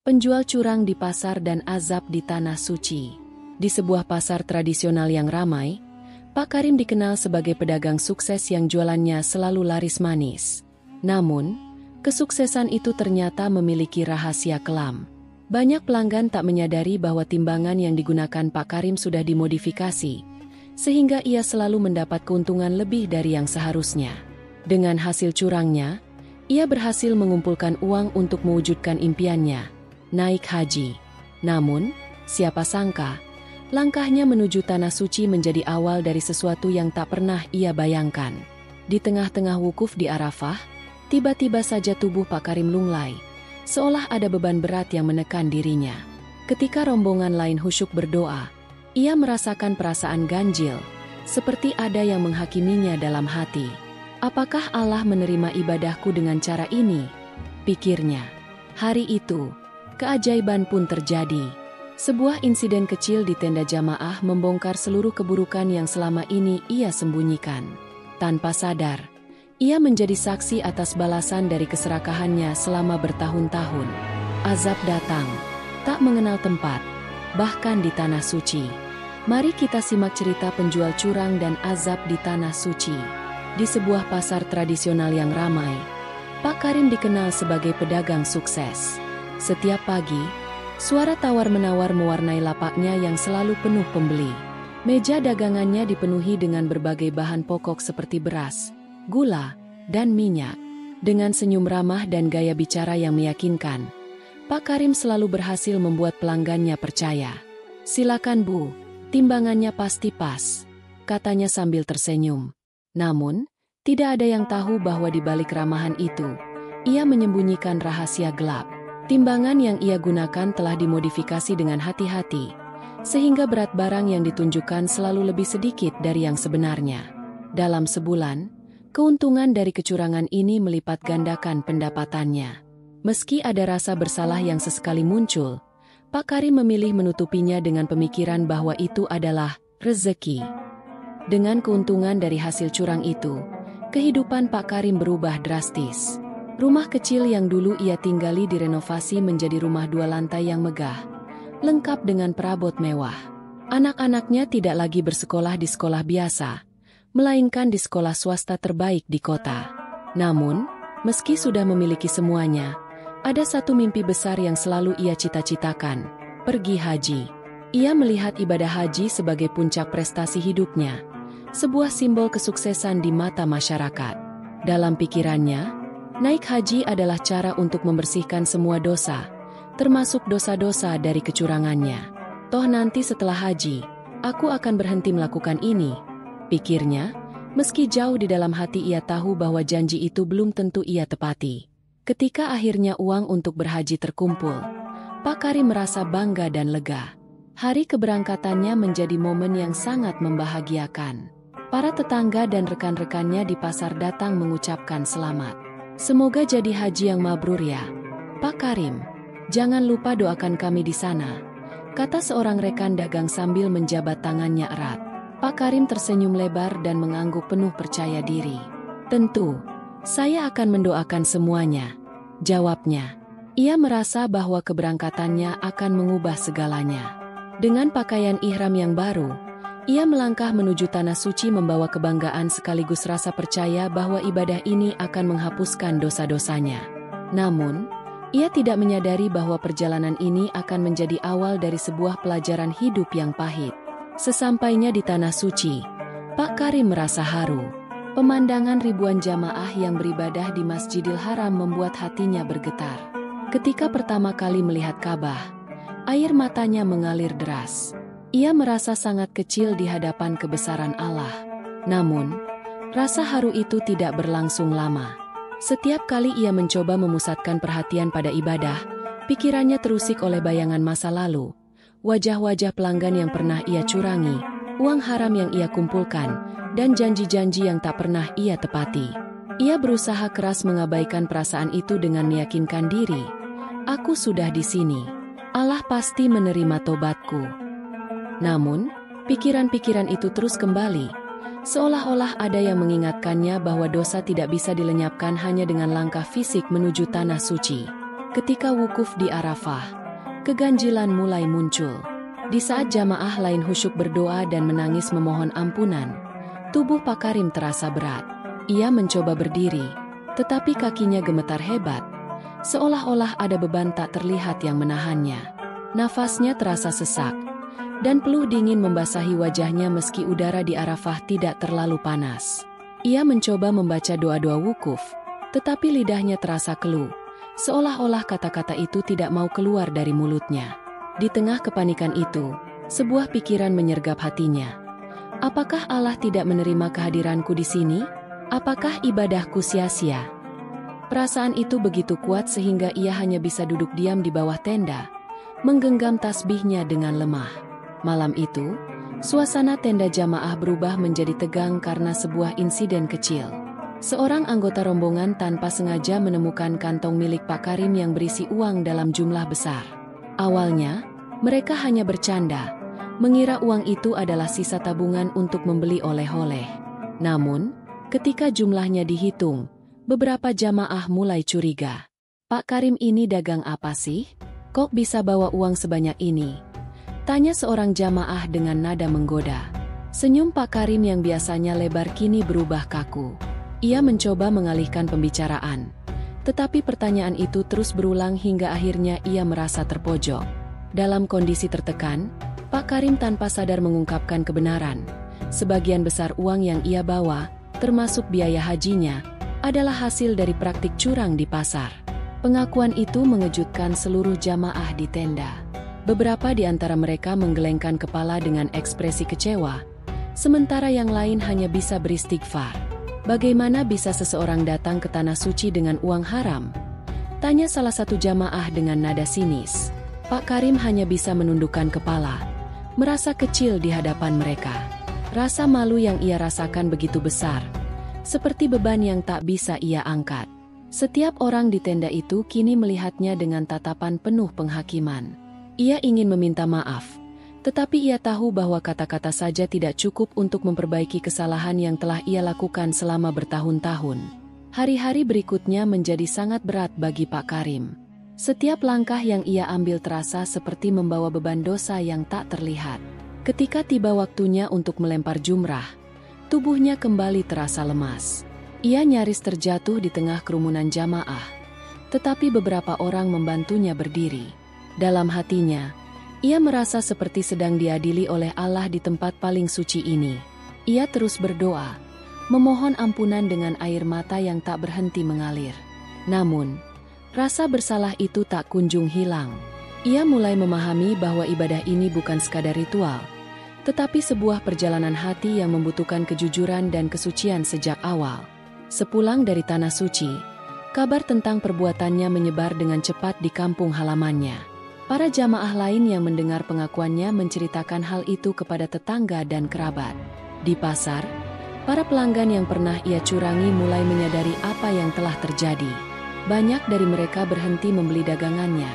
Penjual curang di pasar dan azab di tanah suci. Di sebuah pasar tradisional yang ramai, Pak Karim dikenal sebagai pedagang sukses yang jualannya selalu laris manis. Namun, kesuksesan itu ternyata memiliki rahasia kelam. Banyak pelanggan tak menyadari bahwa timbangan yang digunakan Pak Karim sudah dimodifikasi, sehingga ia selalu mendapat keuntungan lebih dari yang seharusnya. Dengan hasil curangnya, ia berhasil mengumpulkan uang untuk mewujudkan impiannya, naik haji. Namun, siapa sangka, langkahnya menuju tanah suci menjadi awal dari sesuatu yang tak pernah ia bayangkan. Di tengah-tengah wukuf di Arafah, tiba-tiba saja tubuh Pak Karim lunglai, seolah ada beban berat yang menekan dirinya. Ketika rombongan lain khusyuk berdoa, ia merasakan perasaan ganjil, seperti ada yang menghakiminya dalam hati. Apakah Allah menerima ibadahku dengan cara ini? Pikirnya. Hari itu, keajaiban pun terjadi. Sebuah insiden kecil di tenda jamaah membongkar seluruh keburukan yang selama ini ia sembunyikan. Tanpa sadar, ia menjadi saksi atas balasan dari keserakahannya selama bertahun-tahun. Azab datang, tak mengenal tempat, bahkan di tanah suci. Mari kita simak cerita penjual curang dan azab di tanah suci. Di sebuah pasar tradisional yang ramai, Pak Karim dikenal sebagai pedagang sukses. Setiap pagi, suara tawar-menawar mewarnai lapaknya yang selalu penuh pembeli. Meja dagangannya dipenuhi dengan berbagai bahan pokok seperti beras, gula, dan minyak. Dengan senyum ramah dan gaya bicara yang meyakinkan, Pak Karim selalu berhasil membuat pelanggannya percaya. "Silakan Bu, timbangannya pasti pas," katanya sambil tersenyum. Namun, tidak ada yang tahu bahwa di balik ramahan itu, ia menyembunyikan rahasia gelap. Timbangan yang ia gunakan telah dimodifikasi dengan hati-hati, sehingga berat barang yang ditunjukkan selalu lebih sedikit dari yang sebenarnya. Dalam sebulan, keuntungan dari kecurangan ini melipat gandakan pendapatannya. Meski ada rasa bersalah yang sesekali muncul, Pak Karim memilih menutupinya dengan pemikiran bahwa itu adalah rezeki. Dengan keuntungan dari hasil curang itu, kehidupan Pak Karim berubah drastis. Rumah kecil yang dulu ia tinggali direnovasi menjadi rumah 2 lantai yang megah, lengkap dengan perabot mewah. Anak-anaknya tidak lagi bersekolah di sekolah biasa, melainkan di sekolah swasta terbaik di kota. Namun, meski sudah memiliki semuanya, ada satu mimpi besar yang selalu ia cita-citakan, pergi haji. Ia melihat ibadah haji sebagai puncak prestasi hidupnya, sebuah simbol kesuksesan di mata masyarakat. Dalam pikirannya, naik haji adalah cara untuk membersihkan semua dosa, termasuk dosa-dosa dari kecurangannya. Toh nanti setelah haji, aku akan berhenti melakukan ini, pikirnya, meski jauh di dalam hati ia tahu bahwa janji itu belum tentu ia tepati. Ketika akhirnya uang untuk berhaji terkumpul, Pak Karim merasa bangga dan lega. Hari keberangkatannya menjadi momen yang sangat membahagiakan. Para tetangga dan rekan-rekannya di pasar datang mengucapkan selamat. "Semoga jadi haji yang mabrur ya, Pak Karim. Jangan lupa doakan kami di sana," kata seorang rekan dagang sambil menjabat tangannya erat. Pak Karim tersenyum lebar dan mengangguk penuh percaya diri. "Tentu, saya akan mendoakan semuanya," jawabnya. Ia merasa bahwa keberangkatannya akan mengubah segalanya. Dengan pakaian ihram yang baru, ia melangkah menuju tanah suci membawa kebanggaan sekaligus rasa percaya bahwa ibadah ini akan menghapuskan dosa-dosanya. Namun, ia tidak menyadari bahwa perjalanan ini akan menjadi awal dari sebuah pelajaran hidup yang pahit. Sesampainya di tanah suci, Pak Karim merasa haru. Pemandangan ribuan jamaah yang beribadah di Masjidil Haram membuat hatinya bergetar. Ketika pertama kali melihat Ka'bah, air matanya mengalir deras. Ia merasa sangat kecil di hadapan kebesaran Allah. Namun, rasa haru itu tidak berlangsung lama. Setiap kali ia mencoba memusatkan perhatian pada ibadah, pikirannya terusik oleh bayangan masa lalu, wajah-wajah pelanggan yang pernah ia curangi, uang haram yang ia kumpulkan, dan janji-janji yang tak pernah ia tepati. Ia berusaha keras mengabaikan perasaan itu dengan meyakinkan diri, "Aku sudah di sini. Allah pasti menerima tobatku." Namun, pikiran-pikiran itu terus kembali, seolah-olah ada yang mengingatkannya bahwa dosa tidak bisa dilenyapkan hanya dengan langkah fisik menuju tanah suci. Ketika wukuf di Arafah, keganjilan mulai muncul. Di saat jamaah lain khusyuk berdoa dan menangis memohon ampunan, tubuh Pak Karim terasa berat. Ia mencoba berdiri, tetapi kakinya gemetar hebat, seolah-olah ada beban tak terlihat yang menahannya. Nafasnya terasa sesak, dan peluh dingin membasahi wajahnya meski udara di Arafah tidak terlalu panas. Ia mencoba membaca doa-doa wukuf, tetapi lidahnya terasa keluh, seolah-olah kata-kata itu tidak mau keluar dari mulutnya. Di tengah kepanikan itu, sebuah pikiran menyergap hatinya. Apakah Allah tidak menerima kehadiranku di sini? Apakah ibadahku sia-sia? Perasaan itu begitu kuat sehingga ia hanya bisa duduk diam di bawah tenda, menggenggam tasbihnya dengan lemah. Malam itu, suasana tenda jamaah berubah menjadi tegang karena sebuah insiden kecil. Seorang anggota rombongan tanpa sengaja menemukan kantong milik Pak Karim yang berisi uang dalam jumlah besar. Awalnya, mereka hanya bercanda, mengira uang itu adalah sisa tabungan untuk membeli oleh-oleh. Namun, ketika jumlahnya dihitung, beberapa jamaah mulai curiga. Pak Karim ini dagang apa sih? Kok bisa bawa uang sebanyak ini? Tanya seorang jamaah dengan nada menggoda. Senyum Pak Karim yang biasanya lebar kini berubah kaku. Ia mencoba mengalihkan pembicaraan. Tetapi pertanyaan itu terus berulang hingga akhirnya ia merasa terpojok. Dalam kondisi tertekan, Pak Karim tanpa sadar mengungkapkan kebenaran. Sebagian besar uang yang ia bawa, termasuk biaya hajinya, adalah hasil dari praktik curang di pasar. Pengakuan itu mengejutkan seluruh jamaah di tenda. Beberapa di antara mereka menggelengkan kepala dengan ekspresi kecewa, sementara yang lain hanya bisa beristighfar. Bagaimana bisa seseorang datang ke tanah suci dengan uang haram? Tanya salah satu jamaah dengan nada sinis. Pak Karim hanya bisa menundukkan kepala, merasa kecil di hadapan mereka. Rasa malu yang ia rasakan begitu besar, seperti beban yang tak bisa ia angkat. Setiap orang di tenda itu kini melihatnya dengan tatapan penuh penghakiman. Ia ingin meminta maaf, tetapi ia tahu bahwa kata-kata saja tidak cukup untuk memperbaiki kesalahan yang telah ia lakukan selama bertahun-tahun. Hari-hari berikutnya menjadi sangat berat bagi Pak Karim. Setiap langkah yang ia ambil terasa seperti membawa beban dosa yang tak terlihat. Ketika tiba waktunya untuk melempar jumrah, tubuhnya kembali terasa lemas. Ia nyaris terjatuh di tengah kerumunan jamaah, tetapi beberapa orang membantunya berdiri. Dalam hatinya, ia merasa seperti sedang diadili oleh Allah di tempat paling suci ini. Ia terus berdoa, memohon ampunan dengan air mata yang tak berhenti mengalir. Namun, rasa bersalah itu tak kunjung hilang. Ia mulai memahami bahwa ibadah ini bukan sekadar ritual, tetapi sebuah perjalanan hati yang membutuhkan kejujuran dan kesucian sejak awal. Sepulang dari tanah suci, kabar tentang perbuatannya menyebar dengan cepat di kampung halamannya. Para jamaah lain yang mendengar pengakuannya menceritakan hal itu kepada tetangga dan kerabat. Di pasar, para pelanggan yang pernah ia curangi mulai menyadari apa yang telah terjadi. Banyak dari mereka berhenti membeli dagangannya,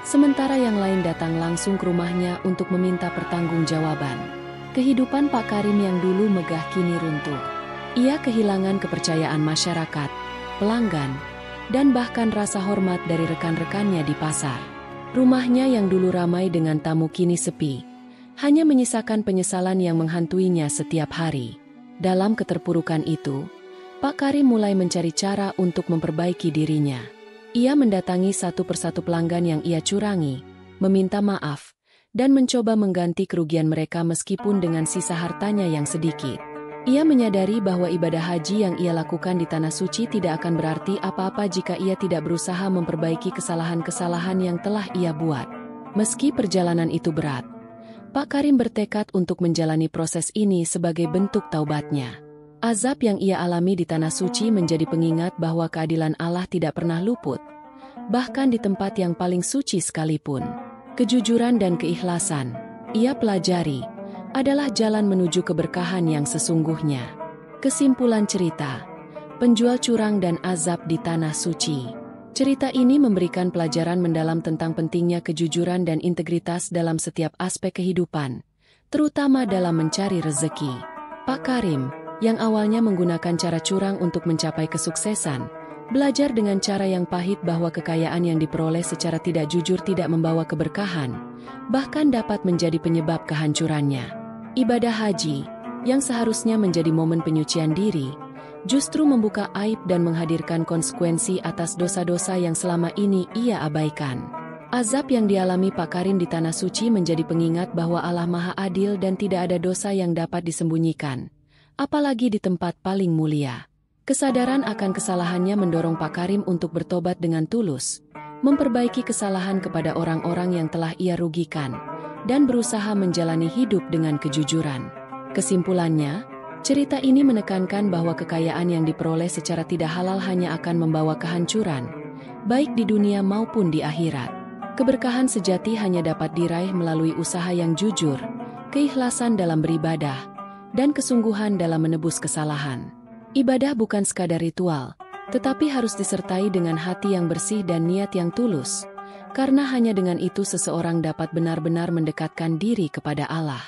sementara yang lain datang langsung ke rumahnya untuk meminta pertanggungjawaban. Kehidupan Pak Karim yang dulu megah kini runtuh. Ia kehilangan kepercayaan masyarakat, pelanggan, dan bahkan rasa hormat dari rekan-rekannya di pasar. Rumahnya yang dulu ramai dengan tamu kini sepi, hanya menyisakan penyesalan yang menghantuinya setiap hari. Dalam keterpurukan itu, Pak Karim mulai mencari cara untuk memperbaiki dirinya. Ia mendatangi satu persatu pelanggan yang ia curangi, meminta maaf, dan mencoba mengganti kerugian mereka meskipun dengan sisa hartanya yang sedikit. Ia menyadari bahwa ibadah haji yang ia lakukan di Tanah Suci tidak akan berarti apa-apa jika ia tidak berusaha memperbaiki kesalahan-kesalahan yang telah ia buat. Meski perjalanan itu berat, Pak Karim bertekad untuk menjalani proses ini sebagai bentuk taubatnya. Azab yang ia alami di Tanah Suci menjadi pengingat bahwa keadilan Allah tidak pernah luput, bahkan di tempat yang paling suci sekalipun. Kejujuran dan keikhlasan, ia pelajari, adalah jalan menuju keberkahan yang sesungguhnya. Kesimpulan cerita, penjual curang dan azab di Tanah Suci. Cerita ini memberikan pelajaran mendalam tentang pentingnya kejujuran dan integritas dalam setiap aspek kehidupan, terutama dalam mencari rezeki. Pak Karim, yang awalnya menggunakan cara curang untuk mencapai kesuksesan, Belajar dengan cara yang pahit bahwa kekayaan yang diperoleh secara tidak jujur tidak membawa keberkahan, bahkan dapat menjadi penyebab kehancurannya. Ibadah haji, yang seharusnya menjadi momen penyucian diri, justru membuka aib dan menghadirkan konsekuensi atas dosa-dosa yang selama ini ia abaikan. Azab yang dialami Pak Karim di Tanah Suci menjadi pengingat bahwa Allah Maha Adil dan tidak ada dosa yang dapat disembunyikan, apalagi di tempat paling mulia. Kesadaran akan kesalahannya mendorong Pak Karim untuk bertobat dengan tulus, memperbaiki kesalahan kepada orang-orang yang telah ia rugikan, dan berusaha menjalani hidup dengan kejujuran. Kesimpulannya, cerita ini menekankan bahwa kekayaan yang diperoleh secara tidak halal hanya akan membawa kehancuran, baik di dunia maupun di akhirat. Keberkahan sejati hanya dapat diraih melalui usaha yang jujur, keikhlasan dalam beribadah, dan kesungguhan dalam menebus kesalahan. Ibadah bukan sekadar ritual, tetapi harus disertai dengan hati yang bersih dan niat yang tulus, karena hanya dengan itu seseorang dapat benar-benar mendekatkan diri kepada Allah.